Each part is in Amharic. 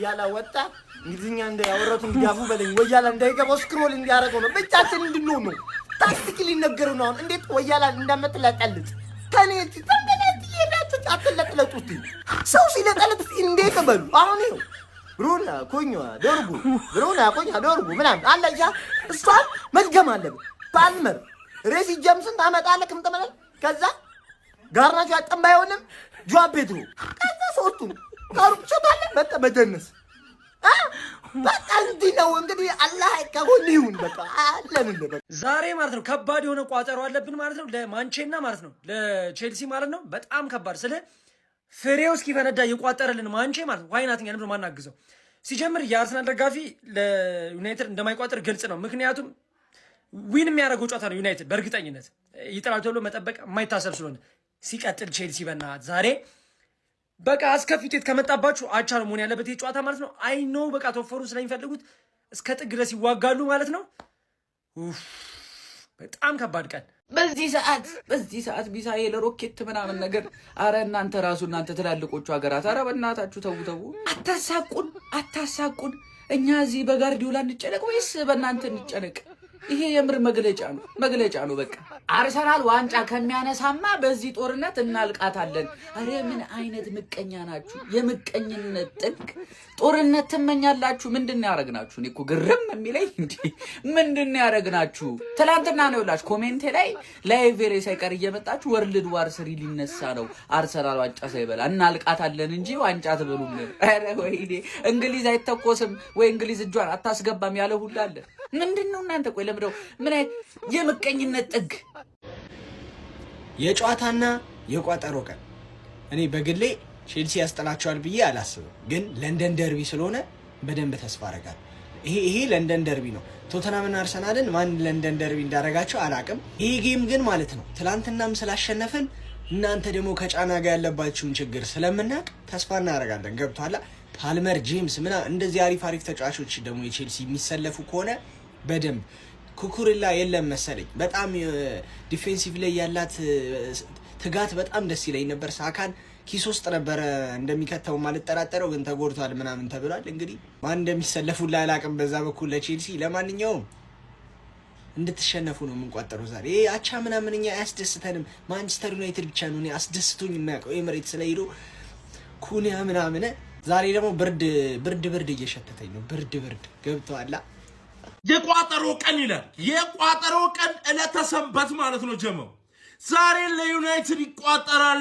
ወያላ ወጣ እንግሊዝኛ ያወራቱ እንዲያፉ በለኝ ወያላ እንዳይገባው ስክሮል እንዲያረገው ነው ብቻችን እንድንሆን ነው ታክቲካሊ ነገሩ ነው እንዴት ወያላ እንደምትለጠልጥ ከኔ ተንበለጥ ይላችሁ አትለጥለጡት ሰው ሲለጠልጥ እንዴት በሉ አሁን ነው ብሩና ኮኛ ደርጉ ብሩና ኮኛ ደርጉ ምናምን አለያ እሷን መድገም አለብህ ባልመር ሬሲ ጀምስን ታመጣለክም ተመለል ከዛ ጋርናቹ ያጠም ባይሆንም ጆብ ቤት ነው ከዛ ሶስቱን ካሩጭታለ በቃ በደንስ በቃ እንዲነው እንግዲህ አላህ ከጎን ይሁን በቃ አለን በቃ ዛሬ ማለት ነው ከባድ የሆነ ቋጠሮ አለብን ማለት ነው ለማንቼና ማለት ነው ለቼልሲ ማለት ነው በጣም ከባድ ስለ ፍሬው እስኪፈነዳ ይቋጠረልን ማንቼ ማለት ነው ዋይናትኛ ነው ማናግዘው ሲጀምር የአርሰናል ደጋፊ ለዩናይትድ እንደማይቋጠር ግልጽ ነው ምክንያቱም ዊን የሚያደርገው ጨዋታ ነው ዩናይትድ በእርግጠኝነት ይጥራል ተብሎ መጠበቅ የማይታሰብ ስለሆነ ሲቀጥል ቼልሲ በእናትህ ዛሬ በቃ አስከፊት ከመጣባችሁ አቻ ነው መሆን ያለበት የጨዋታ ማለት ነው አይ ኖ በቃ ተወፈሩ ስለሚፈልጉት እስከ ጥግ ድረስ ይዋጋሉ ማለት ነው በጣም ከባድ ቀን በዚህ ሰዓት ሚሳኤል ሮኬት ምናምን ነገር አረ እናንተ ትላልቆቹ ሀገራት አረ በእናታችሁ ተው አታሳቁን እኛ እዚህ በጋርዲዮላ እንጨነቅ ወይስ በእናንተ እንጨነቅ ይሄ የምር መግለጫ ነው በቃ አርሰናል ዋንጫ ከሚያነሳማ በዚህ ጦርነት እናልቃታለን አረ ምን አይነት ምቀኛ ናችሁ የምቀኝነት ጥግ ጦርነት ትመኛላችሁ ምንድነው ያረግናችሁ እኔ እኮ ግርም የሚለኝ እንዴ ምንድነው ያረግናችሁ ትላንትና ነው ላሽ ኮሜንት ላይ ላይቭ ላይ ሳይቀር እየመጣችሁ ወርልድ ዋር 3 ሊነሳ ነው አርሰናል ዋንጫ ሳይበላ እናልቃታለን እንጂ ዋንጫ ትበሉልን አረ ወይኔ እንግሊዝ አይተኮስም ወይ እንግሊዝ እጇን አታስገባም ያለ ሁሉ አለ ምንድነው እናንተ ቆይ ለምደው ምን አይ የምቀኝነት ጥግ የጨዋታና የቋጠሮ ቀን እኔ በግሌ ቼልሲ ያስጠላቸዋል ብዬ አላስብም ግን ለንደን ደርቢ ስለሆነ በደንብ ተስፋ አደርጋለሁ ይሄ ለንደን ደርቢ ነው ቶተናምና አርሰናልን ማን ለንደን ደርቢ እንዳረጋቸው አላቅም ይሄ ጌም ግን ማለት ነው ትላንትናም ስላሸነፈን እናንተ ደግሞ ከጫና ጋር ያለባችሁን ችግር ስለምናቅ ተስፋ እናደርጋለን ገብቷላ ፓልመር ጄምስ ምና እንደዚህ አሪፍ ተጫዋቾች ደግሞ የቼልሲ የሚሰለፉ ከሆነ በደንብ ኩኩሬላ የለም መሰለኝ በጣም ዲፌንሲቭ ላይ ያላት ትጋት በጣም ደስ ይለኝ ነበር ሳካን ኪስ ውስጥ ነበር እንደሚከተው ማለት ተራጠረው ግን ተጎድቷል ምናምን ተብሏል እንግዲህ ማን እንደሚሰለፉላ አላቅም በዛ በኩል ለቼልሲ ለማንኛውም እንድትሸነፉ ነው የምንቋጠረው ዛሬ አቻ ምናምንኛ አያስደስተንም ማንቸስተር ዩናይትድ ብቻ ነው እኔ አስደስቶኝ የሚያውቀው ኤምሬትስ ላይ ሄዶ ኩኒያ ምናምን ዛሬ ደግሞ ብርድ እየሸተተኝ ነው ብርድ ገብቷላ የቋጠሮ ቀን ይላል የቋጠሮ ቀን እለተሰንበት ማለት ነው ጀመው ዛሬ ለዩናይትድ ይቋጠራል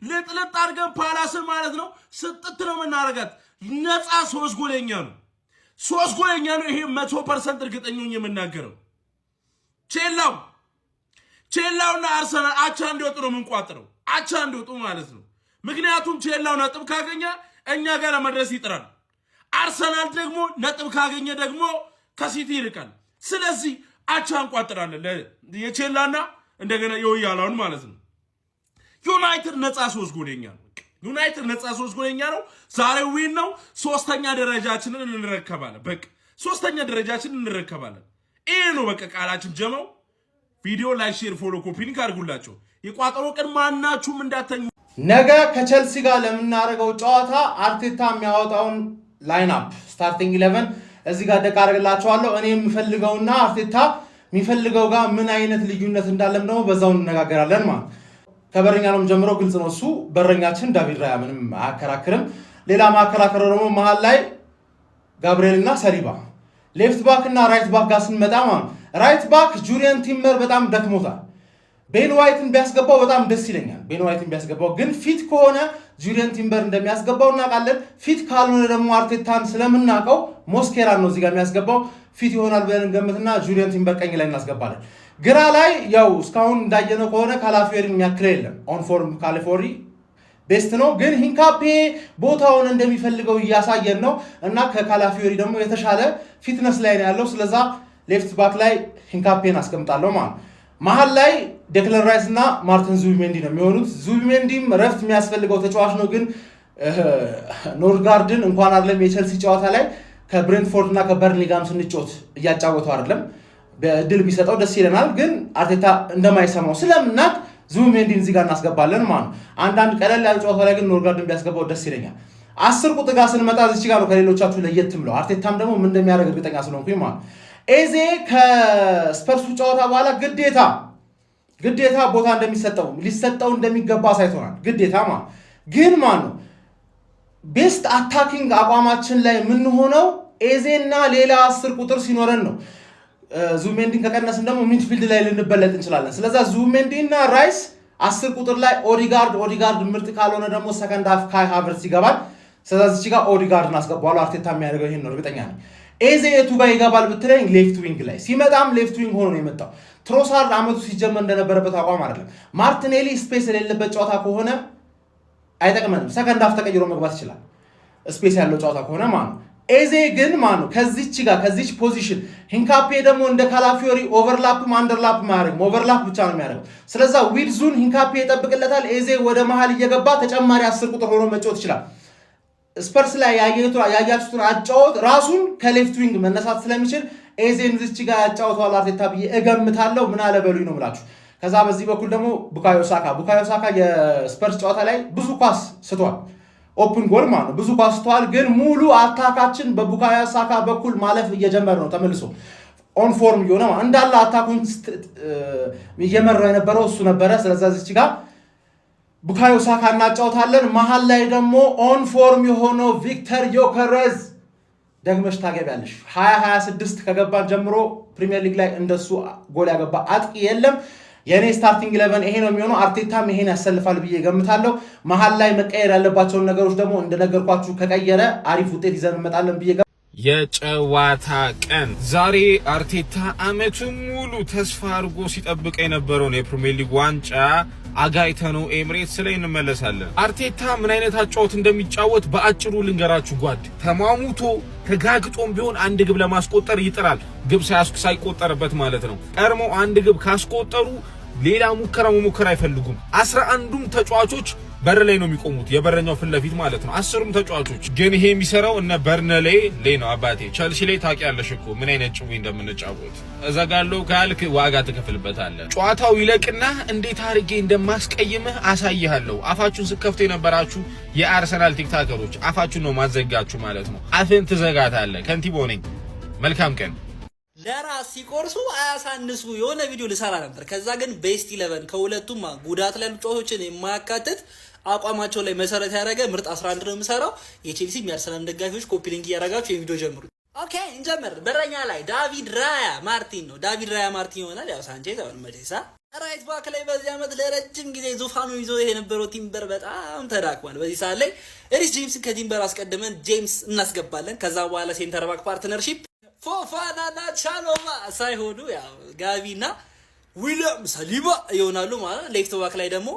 ለጥልጥ አድርገን ፓላስ ማለት ነው ስጥት ነው መናረጋት ነፃ 3 ጎለኛ ነው ይሄ 100% እርግጠኛ ነኝ የምናገረው ቼላውና አርሰናል አቻ እንዲወጡ ነው የምንቋጥረው አቻ እንዲወጡ ማለት ነው ምክንያቱም ቼላው ነጥብ ካገኘ እኛ ጋር መድረስ ይጥራል አርሰናል ደግሞ ነጥብ ካገኘ ደግሞ ከሲቲ ይርቃል ስለዚህ አቻ እንቋጥራለን የቼላና እንደገና የወያላውን ማለት ነው ዩናይትድ ነፃ 3 ጎለኛ ነው ዛሬ ዊን ነው ሶስተኛ ደረጃችንን እንረከባለን በቃ ሶስተኛ ደረጃችንን እንረከባለን ይሄ ነው በቃ ቃላችን ጀመው ቪዲዮ ላይክ ሼር ፎሎ ኮፒ ሊንክ አድርጉላችሁ የቋጠሮ ቀን ማናችሁም እንዳተኙ ነገ ከቼልሲ ጋር ለምናረጋው ጨዋታ አርቴታ የሚያወጣውን ላይንአፕ ስታርቲንግ 11 እዚህ ጋር ደቃርግላችኋለሁ እኔ የምፈልገውና አርቴታ የሚፈልገው ጋር ምን አይነት ልዩነት እንዳለም ነው በዛው እንነጋገራለን ማለት ከበረኛ ነው ጀምሮ ግልጽ ነው እሱ በረኛችን ዳቪድ ራያ ምንም አያከራክርም ሌላ ማከራከረው ደግሞ መሃል ላይ ጋብሪኤልና ሰሊባ ሌፍት ባክ እና ራይት ባክ ጋር ስንመጣ ማለት ራይት ባክ ጁሪየን ቲምበር በጣም ደክሞታል ቤን ዋይትን ቢያስገባው በጣም ደስ ይለኛል ቤን ዋይትን ቢያስገባው ግን ፊት ከሆነ ጁሪየን ቲምበር እንደሚያስገባው እናውቃለን ፊት ካልሆነ ደግሞ አርቴታን ስለምናውቀው ሞስኬራን ነው እዚህ ጋር የሚያስገባው ፊት ይሆናል ብለን እንገምትና ጁሪየን ቲምበር ቀኝ ላይ እናስገባለን ግራ ላይ ያው እስካሁን እንዳየነው ከሆነ ካላፊዮሪን የሚያክል የለም ኦን ፎርም ካሊፎሪ ቤስት ነው ግን ሂንካፔ ቦታውን እንደሚፈልገው እያሳየን ነው እና ከካላፊዮሪ ደግሞ የተሻለ ፊትነስ ላይ ነው ያለው ስለዛ ሌፍት ባክ ላይ ሂንካፔን አስቀምጣለሁ ማለት መሃል ላይ ዴክላን ራይስ እና ማርቲን ዙቢሜንዲ ነው የሚሆኑት ዙቢሜንዲም ረፍት የሚያስፈልገው ተጫዋች ነው ግን ኖርጋርድን እንኳን አይደለም የቼልሲ ጨዋታ ላይ ከብሬንትፎርድ እና ከበርንሊ ጋር ስንጫወት እያጫወተው አይደለም በድል ቢሰጠው ደስ ይለናል ግን አርቴታ እንደማይሰማው ስለምናቅ ዙቢሜንዲን እዚህ ጋር እናስገባለን ማለት አንዳንድ ቀለል ያለ ጨዋታ ላይ ግን ኖርጋርድን ቢያስገባው ደስ ይለኛል 10 ቁጥር ጋር ስንመጣ እዚህ ጋር ነው ከሌሎቻችሁ ለየት ብለው አርቴታም ደግሞ ምን እንደሚያደርግ እርግጠኛ ስለሆንኩኝ ማለት ኤዜ ከስፐርሱ ጨዋታ በኋላ ግዴታ ቦታ እንደሚሰጠው ሊሰጠው እንደሚገባ ሳይቶናል ግዴታ ማለት ግን ማለት ነው ቤስት አታኪንግ አቋማችን ላይ ምን ሆነው ኤዜና ሌላ 10 ቁጥር ሲኖረን ነው ዙሜንዲን ከቀነስን ደግሞ ሚድፊልድ ላይ ልንበለጥ እንችላለን ስለዚህ ዙሜንዲና ራይስ 10 ቁጥር ላይ ኦዲጋርድ ምርጥ ካልሆነ ደግሞ ሰከንድ ሃፍ ካይ ሃቨርትዝ ይገባል ስለዚህ እዚህ ጋር ኦዲጋርድን አስገባዋለሁ አርቴታ የሚያደርገው ይሄን ነው እርግጠኛ ነኝ ኤዜ የቱ ጋር ይገባል ብትለኝ ሌፍት ዊንግ ላይ ሲመጣም ሌፍት ዊንግ ሆኖ ነው የመጣው ትሮሳርድ አመቱ ሲጀመር እንደነበረበት አቋም አይደለም ማርቲኔሊ ስፔስ የሌለበት ጨዋታ ከሆነ አይጠቅመንም ሰከንድ ሃፍ ተቀይሮ መግባት ይችላል ስፔስ ያለው ጨዋታ ከሆነ ማለት ኤዜ ግን ማለት ከዚች ፖዚሽን ሂንካፔ ደግሞ እንደ ካላፊዮሪ ኦቨርላፕም አንደርላፕ ማያደርግ ኦቨርላፕ ብቻ ነው የሚያደርገው ስለዚህ ዊድዙን ሂንካፔ ይጠብቅለታል ኤዜ ወደ መሃል እየገባ ተጨማሪ 10 ቁጥር ሆኖ መጫወት ይችላል ስፐርስ ላይ ያያችሁትን አጫወት ራሱን ከሌፍት ዊንግ መነሳት ስለሚችል ኤዜን እዚች ጋር ያጫወተዋል አርቴታ ብዬ እገምታለሁ ምን አለ በሉኝ ነው ብላችሁ ከዛ በዚህ በኩል ደግሞ ቡካዮ ሳካ የስፐርስ ጨዋታ ላይ ብዙ ኳስ ስቷል ኦፕን ጎል ማለት ነው ብዙ ኳስ ስቷል ግን ሙሉ አታካችን በቡካዮ ሳካ በኩል ማለፍ እየጀመረ ነው ተመልሶ ኦን ፎርም ይሆነ እንዳለ አታኩን እየመራው የነበረው እሱ ነበረ ስለዚህ እዚች ጋር ቡካዮ ሳካ እናጫውታለን መሃል ላይ ደግሞ ኦን ፎርም የሆነው ቪክተር ዮከሬዝ ደግመሽ ታገቢያለሽ 2026 ከገባን ጀምሮ ፕሪሚየር ሊግ ላይ እንደሱ ጎል ያገባ አጥቂ የለም የኔ ስታርቲንግ 11 ይሄ ነው የሚሆነው አርቴታም ይሄን ያሰልፋል ብዬ ገምታለሁ መሃል ላይ መቀየር ያለባቸው ነገሮች ደግሞ እንደነገርኳችሁ ከቀየረ አሪፍ ውጤት ይዘን እንመጣለን ብዬ የጨዋታ ቀን ዛሬ አርቴታ አመቱን ሙሉ ተስፋ አድርጎ ሲጠብቅ የነበረውን የፕሪሚየር ሊግ ዋንጫ አጋይተነው ኤምሬትስ ላይ እንመለሳለን አርቴታ ምን አይነት አጫወት እንደሚጫወት በአጭሩ ልንገራችሁ ጓድ ተማሙቶ ተጋግጦም ቢሆን አንድ ግብ ለማስቆጠር ይጥራል ግብ ሳይቆጠርበት ማለት ነው ቀርሞ አንድ ግብ ካስቆጠሩ ሌላ ሙከራ መሞከር አይፈልጉም 11ዱም ተጫዋቾች በር ላይ ነው የሚቆሙት የበረኛው ፍለፊት ማለት ነው 10ሩም ተጫዋቾች ግን ይሄ የሚሰራው እነ በርነሌ ላይ ነው አባቴ ቸልሲ ላይ ታውቂያለሽ እኮ ምን አይነት ጭዊ እንደምንጫወት እዘጋለሁ ካልክ ዋጋ ትከፍልበታለህ ጨዋታው ይለቅና እንዴት አርጌ እንደማስቀይምህ አሳይሃለሁ አፋችሁን ስከፍቱ የነበራችሁ የአርሰናል ቲክታከሮች አፋችሁን ነው ማዘጋችሁ ማለት ነው አፍን ትዘጋታለህ ከንቲቦ ነኝ መልካም ቀን ለራስ ሲቆርሱ አያሳንሱ የሆነ ቪዲዮ ልሰራ ነበር ከዛ ግን ቤስት 11 ከሁለቱም ጉዳት ላይ ጨዋታዎችን የማያካትት አቋማቸው ላይ መሰረት ያደረገ ምርጥ 11 ነው የምሰራው የቼልሲ የአርሰናል ደጋፊዎች ኮፒ ሊንክ ያደረጋችሁ የቪዲዮ ጀምሩ ኦኬ እንጀምር በረኛ ላይ ዳቪድ ራያ ማርቲን ይሆናል ያው ሳንቼዝ አሁን መቼሳ ራይት ባክ ላይ በዚህ አመት ለረጅም ጊዜ ዙፋኑ ይዞ የነበረው ቲምበር በጣም ተዳክሟል በዚህ ሰዓት ላይ ሪስ ጄምስ ከቲምበር አስቀድመን ጄምስ እናስገባለን ከዛ በኋላ ሴንተር ባክ ፓርትነርሺፕ ፎፋናና ቻሎባ ሳይሆኑ ያው ጋቪና ዊሊያም ሳሊባ ይሆናሉ ማለት ሌፍት ባክ ላይ ደግሞ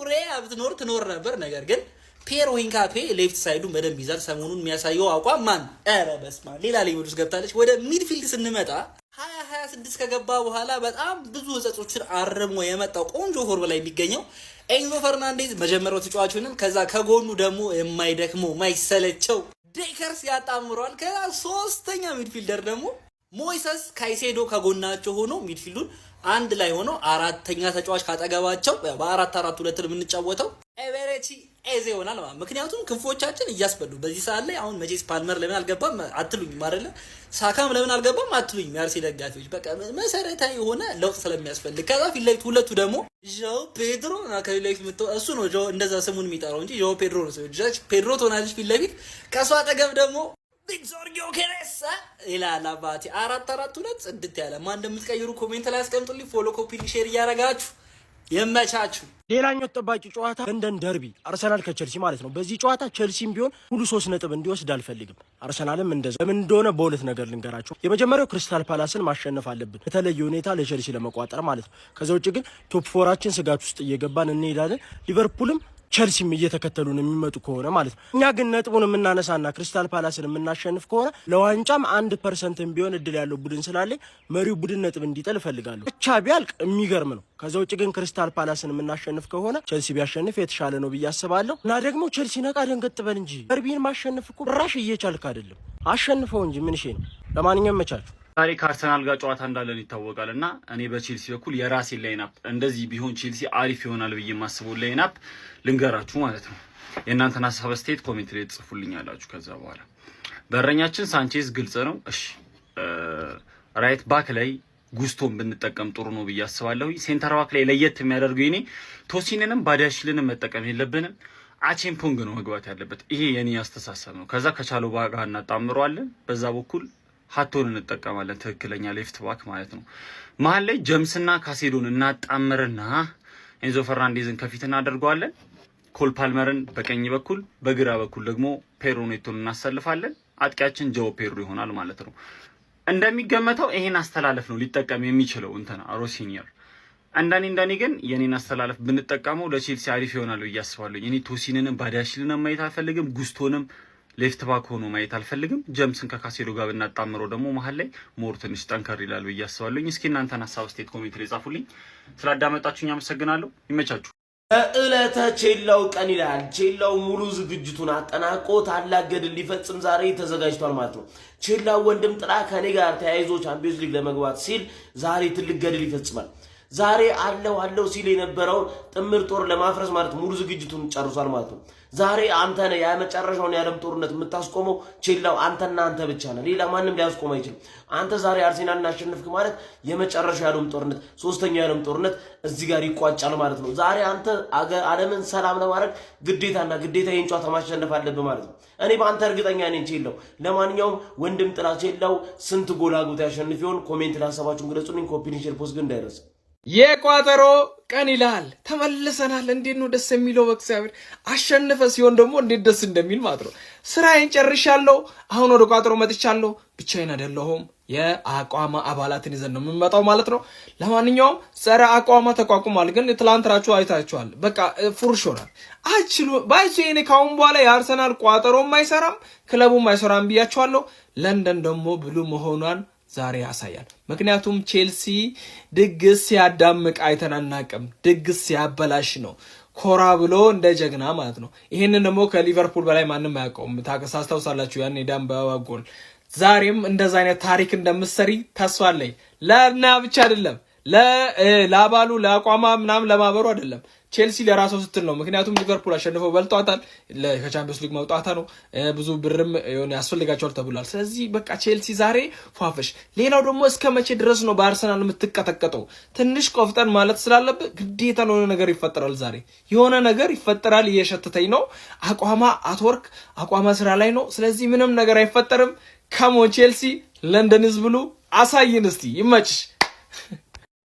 ሬያ ብትኖር ትኖር ነበር ነገር ግን ፔሮ ሂንካፔ ሌፍት ሳይዱን በደንብ ይዛል ሰሞኑን የሚያሳየው አቋም ማን ኧረ በስማ ሌላ ሌቭል ውስጥ ገብታለች ወደ ሚድፊልድ ስንመጣ 2026 ከገባ በኋላ በጣም ብዙ ህጸጾችን አርሞ የመጣው ቆንጆ ፎርም ላይ የሚገኘው ኤንዞ ፈርናንዴዝ መጀመሪያው ተጫዋቹንም ከዛ ከጎኑ ደግሞ የማይደክመው ማይሰለቸው ዴከርስ ያጣምሯል ከሶስተኛ ሚድፊልደር ደግሞ ሞይሰስ ካይሴዶ ከጎናቸው ሆኖ ሚድፊልዱን አንድ ላይ ሆኖ አራተኛ ተጫዋች ካጠገባቸው በ4-4-2 የምንጫወተው ኤቨሬቺ ኤዜ ይሆናል ማለት ምክንያቱም ክንፎቻችን እያስበሉ በዚህ ሰዓት ላይ አሁን መቼስ ፓልመር ለምን አልገባም አትሉኝም አይደለ ሳካም ለምን አልገባም አትሉኝም የአርሴ ደጋፊዎች በቃ መሰረታዊ የሆነ ለውጥ ስለሚያስፈልግ ከዛ ፊት ለፊት ሁለቱ ደግሞ ዣው ፔድሮ እና ከፊት ለፊት እሱ ነው ዣው እንደዛ ስሙን የሚጠራው እንጂ ዣው ፔድሮ ነው ፔድሮ ትሆናለች ፊት ለፊት ከሷ አጠገብ ደግሞ ቪክቶር ዮኬሬስ ይላል አባቴ 4-4-2 ጽድት ያለ ማን እንደምትቀይሩ ኮሜንት ላይ አስቀምጡልኝ ፎሎ ኮፒ ሼር እያረጋችሁ የመቻችሁ ሌላኛው ተጠባቂ ጨዋታ ለንደን ደርቢ አርሰናል ከቸልሲ ማለት ነው በዚህ ጨዋታ ቸልሲም ቢሆን ሁሉ 3 ነጥብ እንዲወስድ አልፈልግም አርሰናልም እንደዛ ለምን እንደሆነ በሁለት ነገር ልንገራችሁ የመጀመሪያው ክሪስታል ፓላስን ማሸነፍ አለብን በተለየ ሁኔታ ለቸልሲ ለመቋጠር ማለት ነው ከዛ ውጭ ግን ቶፕ 4ችን ስጋት ውስጥ እየገባን እንሄዳለን ሊቨርፑልም ቸልሲም እየተከተሉን የሚመጡ ከሆነ ማለት ነው እኛ ግን ነጥቡን የምናነሳና ክሪስታል ፓላስን የምናሸንፍ ከሆነ ለዋንጫም 1% ቢሆን እድል ያለው ቡድን ስላለኝ መሪው ቡድን ነጥብ እንዲጥል እፈልጋለሁ ብቻ ቢያልቅ የሚገርም ነው ከዛ ውጭ ግን ክሪስታል ፓላስን የምናሸንፍ ከሆነ ቸልሲ ቢያሸንፍ የተሻለ ነው ብዬ አስባለሁ እና ደግሞ ቸልሲ ነቃ ደንገጥ በል እንጂ ደርቢን ማሸነፍ እኮ ራሽ እየቻልክ አይደለም አሸንፈው እንጂ ምን ነው ለማንኛውም መቻችሁ ዛሬ ከአርሰናል ጋር ጨዋታ እንዳለን ይታወቃል እና እኔ በቼልሲ በኩል የራሴ ላይናፕ እንደዚህ ቢሆን ቼልሲ አሪፍ ይሆናል ብዬ የማስበው ላይናፕ ልንገራችሁ ማለት ነው። የእናንተን ሀሳብ አስተያየት ኮሜንት ላይ ጽፉልኛላችሁ። ከዛ በኋላ በረኛችን ሳንቼዝ ግልጽ ነው። እሺ ራይት ባክ ላይ ጉስቶን ብንጠቀም ጥሩ ነው ብዬ አስባለሁ። ሴንተር ባክ ላይ ለየት የሚያደርገው እኔ ቶሲንንም ባዳሽልንም መጠቀም የለብንም። አቼምፖንግ ነው መግባት ያለበት። ይሄ የኔ አስተሳሰብ ነው። ከዛ ከቻለው ጋር እናጣምረዋለን። በዛ በኩል ሀቶን እንጠቀማለን። ትክክለኛ ሌፍት ባክ ማለት ነው። መሀል ላይ ጀምስና ካሴዶን እናጣምርና ኤንዞ ፈርናንዴዝን ከፊት እናደርገዋለን። ኮል ፓልመርን በቀኝ በኩል በግራ በኩል ደግሞ ፔድሮ ኔቶን እናሰልፋለን። አጥቂያችን ጆ ፔድሮ ይሆናል ማለት ነው። እንደሚገመተው ይሄን አስተላለፍ ነው ሊጠቀም የሚችለው እንትና ሮሲኒየር። እንደኔ ግን የኔን አስተላለፍ ብንጠቀመው ለቼልሲ አሪፍ ይሆናል ብዬ አስባለሁ። እኔ ቶሲንንም ባዳሽልንም ማየት አልፈልግም። ጉስቶንም ሌፍት ባክ ሆኖ ማየት አልፈልግም። ጀምስን ከካሴዶ ጋር ብናጣምረው ደግሞ መሀል ላይ ሞር ትንሽ ጠንከር ይላል ብዬ አስባለሁ። እስኪ እናንተን ሀሳብ አስተያየት ኮሜንት ላይ ጻፉልኝ። ስላዳመጣችሁኝ አመሰግናለሁ። ይመቻችሁ። በዕለተ ቼላው ቀን ይላል። ቼላው ሙሉ ዝግጅቱን አጠናቆ ታላቅ ገድል ሊፈጽም ዛሬ ተዘጋጅቷል ማለት ነው። ቼላው ወንድም ጥላ ከኔ ጋር ተያይዞ ቻምፒዮንስ ሊግ ለመግባት ሲል ዛሬ ትልቅ ገድል ይፈጽማል። ዛሬ አለው ሲል የነበረውን ጥምር ጦር ለማፍረስ ማለት ሙሉ ዝግጅቱን ጨርሷል ማለት ነው። ዛሬ አንተ ነህ የመጨረሻውን የዓለም ጦርነት የምታስቆመው። ቼላው አንተና አንተ ብቻ ነህ፣ ሌላ ማንም ሊያስቆም አይችልም። አንተ ዛሬ አርሴናልን አሸነፍክ ማለት የመጨረሻው የዓለም ጦርነት፣ ሶስተኛው የዓለም ጦርነት እዚህ ጋር ይቋጫል ማለት ነው። ዛሬ አንተ ዓለምን ሰላም ለማድረግ ግዴታ ይህን ጨዋታ ማሸነፍ አለብህ ማለት ነው። እኔ በአንተ እርግጠኛ ነኝ ቼላው። ለማንኛውም ወንድም ጥላ ቼላው ስንት ጎል አግብቶ ያሸንፍ ይሆን? ኮሜንት ላይ ሀሳባችሁን ግለጹልኝ። ኮፒ ሊንክ ሼር ፖስት ግን እንዳይረሳ። የቋጠሮ ቀን ይላል። ተመልሰናል። እንዴት ነው ደስ የሚለው! በእግዚአብሔር አሸነፈ ሲሆን ደግሞ እንዴት ደስ እንደሚል ማለት ነው። ስራዬን ጨርሻለሁ። አሁን ወደ ቋጠሮ መጥቻለሁ። ብቻዬን አይደለሁም። የአቋማ አባላትን ይዘን ነው የምንመጣው ማለት ነው። ለማንኛውም ጸረ አቋማ ተቋቁሟል። ግን ትላንትራችሁ አይታችኋል። በቃ ፉርሽ ሆናል። አችሉ ባይሱ የኔ ካሁን በኋላ የአርሰናል ቋጠሮም አይሰራም፣ ክለቡም አይሰራም ብያችኋለሁ። ለንደን ደግሞ ብሉ መሆኗን ዛሬ ያሳያል። ምክንያቱም ቼልሲ ድግስ ሲያዳምቅ አይተናናቅም። ድግስ ሲያበላሽ ነው ኮራ ብሎ እንደ ጀግና ማለት ነው። ይሄንን ደግሞ ከሊቨርፑል በላይ ማንም አያውቀውም። ታስታውሳላችሁ ያን የዳምባባ ጎል። ዛሬም እንደዛ አይነት ታሪክ እንደምትሰሪ ተስፋ አለኝ። ለና ብቻ አይደለም ለአባሉ ለአቋማ ምናምን ለማበሩ አይደለም። ቼልሲ ለራሱ ስትል ነው። ምክንያቱም ሊቨርፑል አሸንፈው በልጧታል። ከቻምፒዮንስ ሊግ መውጣታ ነው። ብዙ ብርም የሆነ ያስፈልጋቸዋል ተብሏል። ስለዚህ በቃ ቼልሲ ዛሬ ፏፈሽ። ሌላው ደግሞ እስከ መቼ ድረስ ነው በአርሰናል የምትቀጠቀጠው? ትንሽ ቆፍጠን ማለት ስላለበት ግዴታ የሆነ ነገር ይፈጠራል። ዛሬ የሆነ ነገር ይፈጠራል። እየሸተተኝ ነው። አቋማ አትወርክ፣ አቋማ ስራ ላይ ነው። ስለዚህ ምንም ነገር አይፈጠርም። ከሞን ቼልሲ ለንደን ህዝብ ብሉ አሳይን እስቲ። ይመችሽ።